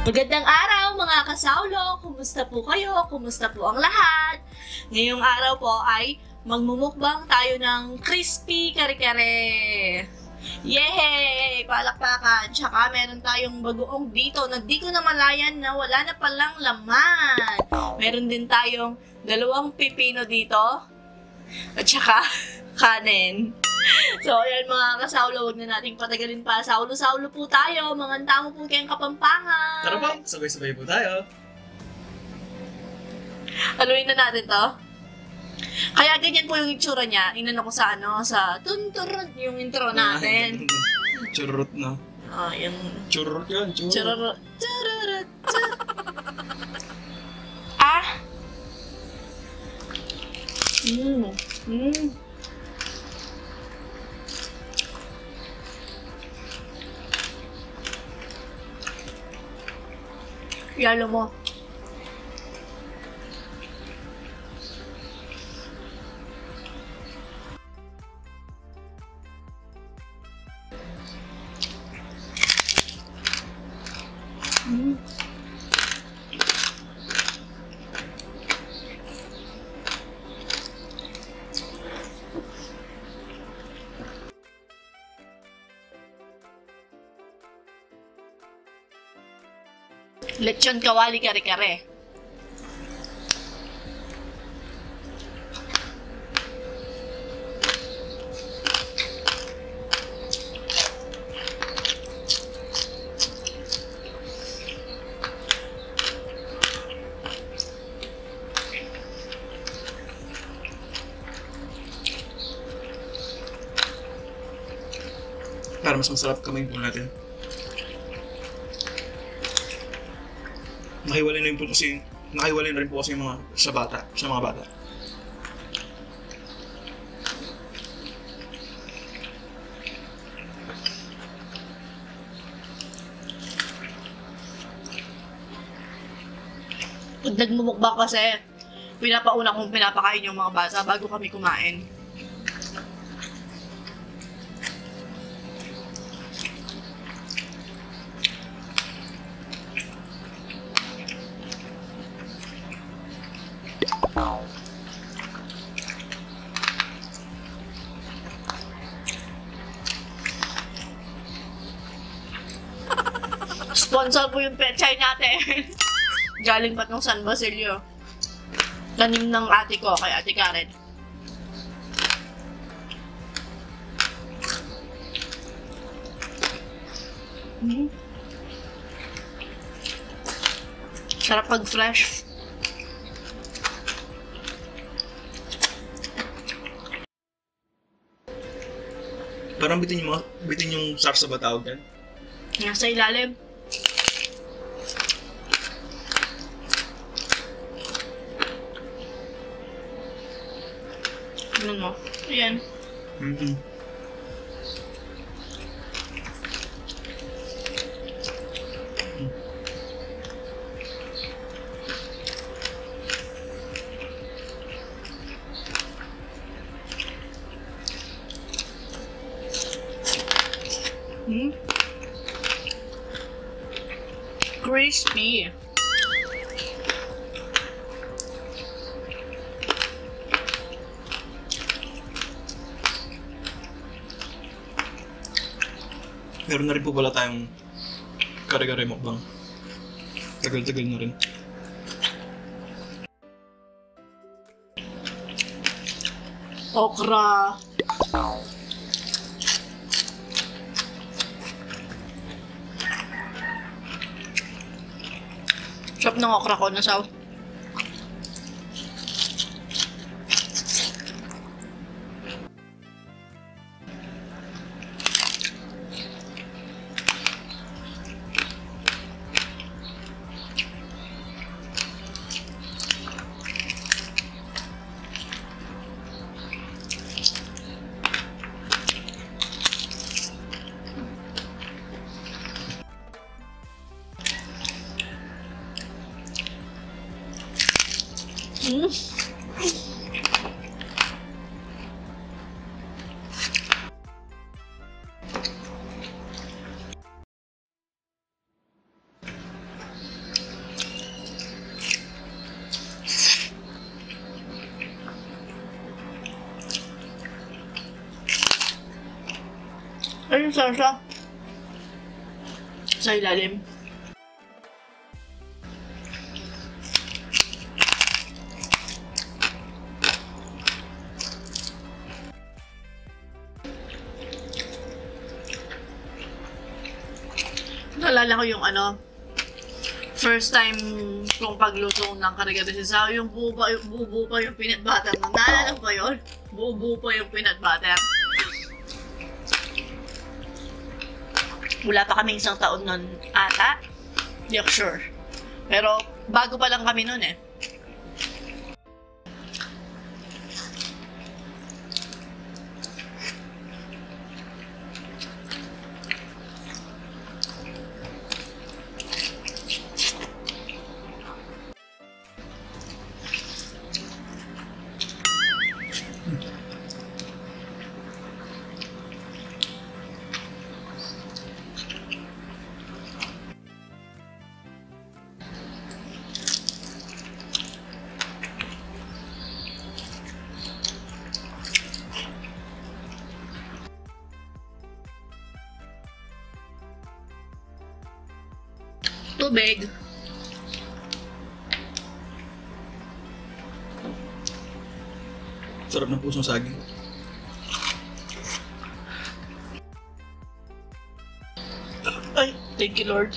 Magandang araw mga kasawlo! Kumusta po kayo? Kumusta po ang lahat? Ngayong araw po ay magmumukbang tayo ng crispy kare-kare! Yay! Palakpakan! Tsaka meron tayong bagoong dito na di ko na malayan na wala na palang laman. Meron din tayong 2 pipino dito. At tsaka kanin. So, ayan mga kasawlo, huwag na nating patagalin pa. Saulo-saulo po tayo. Mga tamo po kayong Kapampangan. Tara po, sabay-sabay po tayo. Haluin na natin to. Kaya ganyan po yung itsura niya. Inan ako sa sa tunturot yung intro natin. Churrot na. Yung... Churrot yan, churrot. Churrot. Churrot. Ah! Yalo mo. Lechon kawali kare-kare. Para mas masarap kamay po natin. Nakahiwalay na rin po kasi yung mga sa mga bata. Pag nagmumukbang kasi, pinapauna kong pinapakain yung mga bata bago kami kumain. Sponsor po yung pechay natin. Galing pa ng San Basilio. Tanim ng ate ko, kay Ate Karen. Sarap pag fresh. Parang bitin yung sarsa ba tawag yan? Nasa ilalim. Ano mo? Ayan. Crispy. Meron na rin po pala tayong kare-kare mukbang. Tagal-tagal na rin. Okra. Sarap ng okra ko na saw. Saan siya? Sa ilalim. Naalala ko yung first time kong pagluto ng karigado sa yung buo pa yung peanut butter. Naalala ko ba yun? Buo pa yung peanut butter. Wala pa kaming isang taon nun ata. Hindi ako sure. Pero bago pa lang kami nun eh. Tubig. Sarap ng pusong saging. Ay, thank you Lord.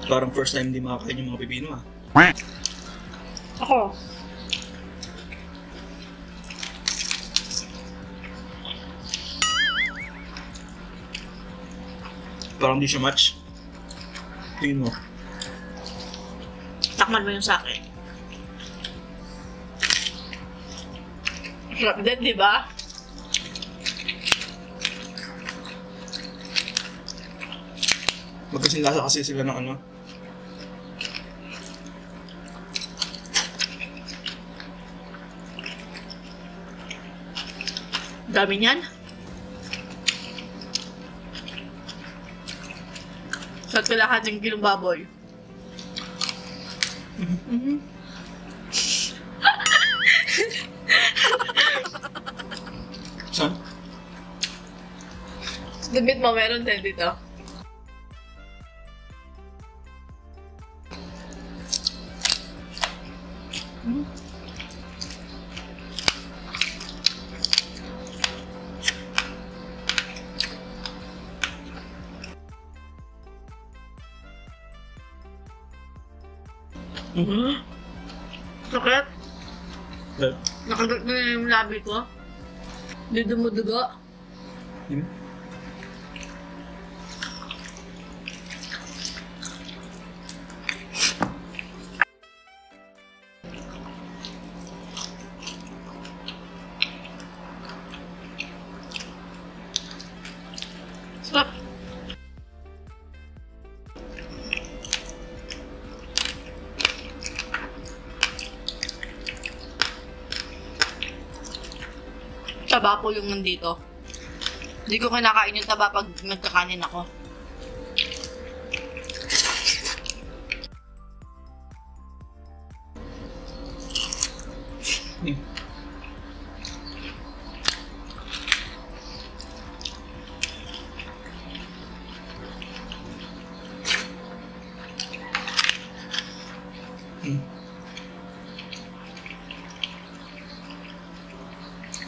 Parang first time hindi makakain yung mga pipino ah. Ako. Parang hindi siya match. Tingin mo. Takman mo yung sa akin. Sarap din, di ba? Magkasing lasa kasi sila ng Dami niyan. Sa kalahating kilong baboy. Saan? Damit mo, meron din dito. Sakit. Nakagat na yung labi ko. Hindi dumudugo. Stop. Taba po yung nandito. Hindi ko kinakain yung taba pag nagkakanin ako.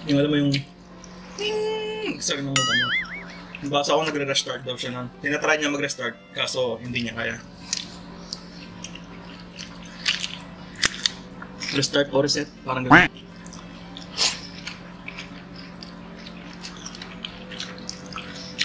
Yung alam mo yung Sorry ng utang mo. Basta ako nagre-restart daw siya nun. Tinatry niya mag-restart, kaso hindi niya kaya. Restart o reset, parang gano'n.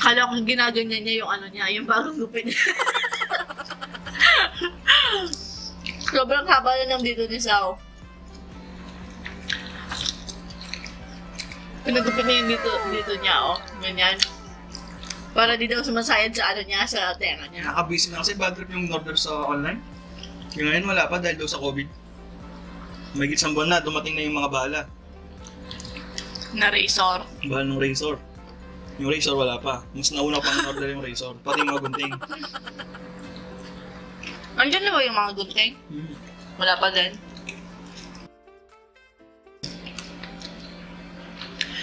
Kala ko ginaganyan niya yung niya, yung bagong gupit niya. Sobrang haba na ng dito ni Sao. Pinagupit niya yung dito niya, oh. Ganyan. Para di daw sumasayad sa ano niya, sa tenga niya. Nakabisi na kasi bad trip yung order sa online. Yung ngayon wala pa dahil daw sa COVID. May isang buwan na, dumating na yung mga bala. Na razor. Bala ng razor. Yung razor wala pa. Mas nauna pang order yung razor. Pati yung mga gunting. Andiyan na ba yung mga gunting? Wala pa din.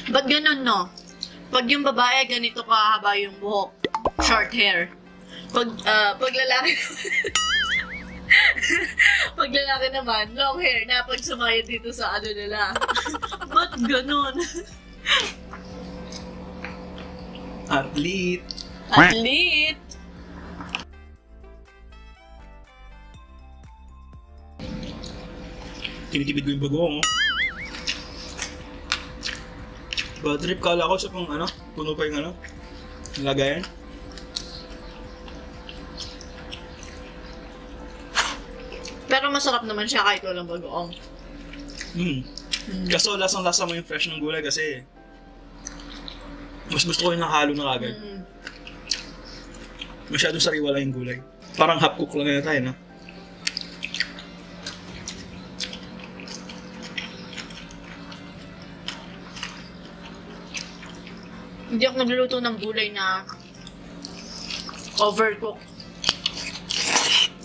Ba't ganun, no? Pag yung babae, ganito kahaba yung buhok. Short hair. Pag lalaki pag lalaki naman, long hair na pag sumayad dito sa ano nila. Ba't ganun? Athlete. Athlete! Tinitibid ko yung bagoong. Bad trip, kala ko sa pang ano, puno pa yung ano, lagayan. Pero masarap naman siya kahit walang bagoong. Kaso lasang-lasa mo yung fresh ng gulay kasi mas gusto ko yung nakahalo na kagad. Masyadong sariwa lang yung gulay. Parang half cook lang na tayo, no? Hindi ako nagluluto ng gulay na overcook.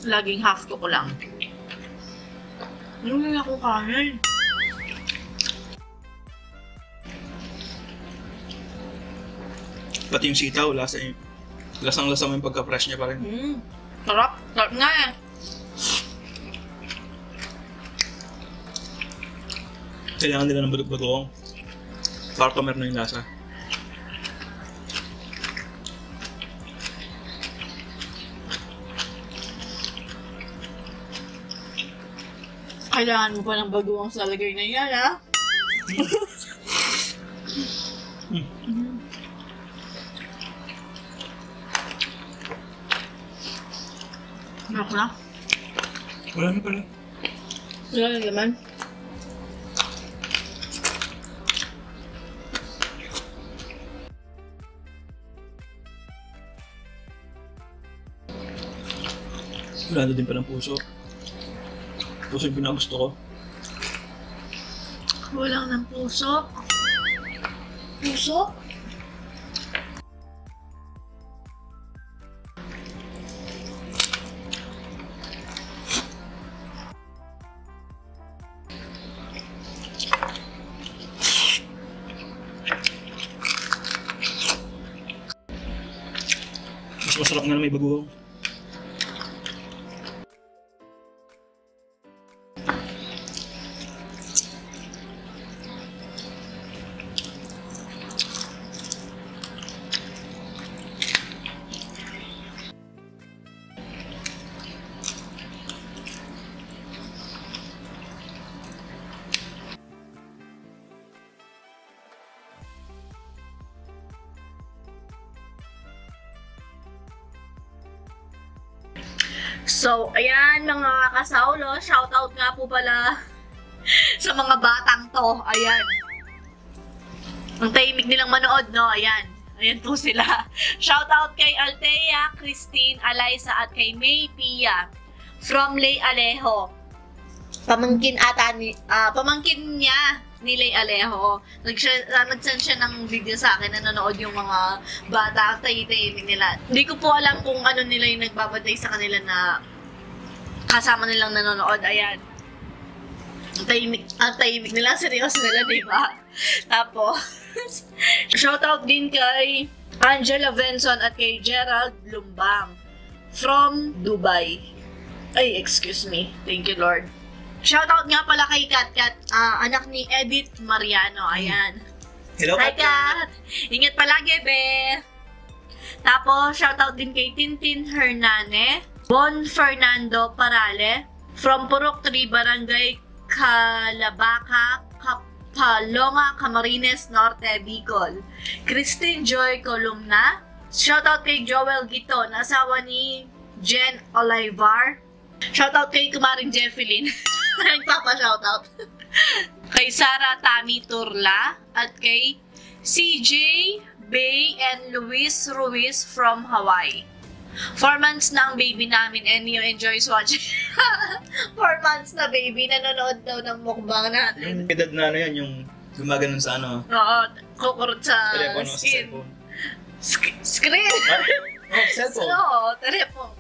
Laging half cook lang. Ano na ako kanin? Pati yung sitaw, lasang-lasa mo yung pagka-fresh niya pa rin. Sarap. Sarap nga eh. Kailangan nila ng bagoong para tumer na yung lasa. Kailangan mo pa ng bagoong sa lagay na yan, ha? Marok na? Wala na pala. Wala na naman. Wala na din palang puso. Puso yung pinagusto ko. Walang ng puso. Puso? Mas masarap nga na may bagoong. So, ayan mga kasaulo, shoutout nga po pala sa mga batang to. Ayan. Ang tahimik nilang manood, no? Ayan. Ayan po sila. Shoutout kay Althea, Christine, Alaysa at kay May Pia from Lay Alejo. Pamangkin niya ni Lay Alejo. Nag-send siya ng video sa akin na nanonood yung mga bata ang tahimik nila. Hindi ko po alam kung ano nila yung nagbabatay sa kanila na kasama nilang nanonood. Ayan. Ang tahimik nila. Seryoso nila, diba? Tapos, shoutout din kay Angela Venson at kay Gerald Lumbang from Dubai. Ay, excuse me. Thank you, Lord. Shoutout nga pala kay Kat, anak ni Edith Mariano. Ayan. Hello, Hi, Kat! Ingat palagi, be! Tapos, shoutout din kay Tintin Hernane, Bon Fernando Parale, from Purok 3, Barangay Calabaca, Kapalonga, Camarines Norte, Bicol. Christine Joy Columna. Shoutout kay Joel Giton, asawa ni Jen Olivar. Shoutout kay Kumaring Jeffelyn. Nagpapa-shoutout. Kay Sarah Tami Turla at kay CJ Bay and Luis Ruiz from Hawaii. 4 months na ang baby namin and you enjoys watching. 4 months na baby, nanonood daw ng mukbang natin. Yung edad na ano yan, yung gumaganon sa ano. Oo, kukurot sa Telepono, sa skin. cellphone. Screen! Oh, cellphone. Oo, telephone.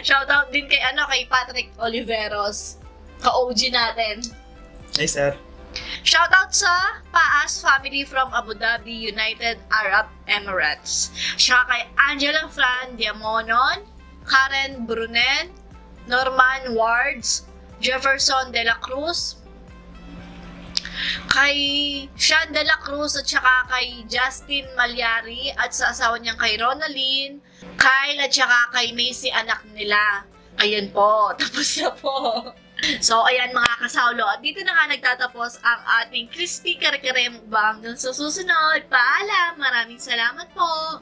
Shoutout din kay Patrick Oliveros, ka-OG natin. Hey, sir. Shoutout sa Paas family from Abu Dhabi, United Arab Emirates. Siya kay Angela Fran Diamonon, Karen Brunen, Norman Wards, Jefferson De La Cruz, kay Sean De La Cruz at saka kay Justin Malyari at sa asawa niyang kay Ronaline, Kyle at saka kay Macy anak nila. Ayun po, tapos na po. So, ayan mga kasawlo. At dito na nga nagtatapos ang ating crispy kare-kare mukbang. Sa susunod, paalam! Maraming salamat po!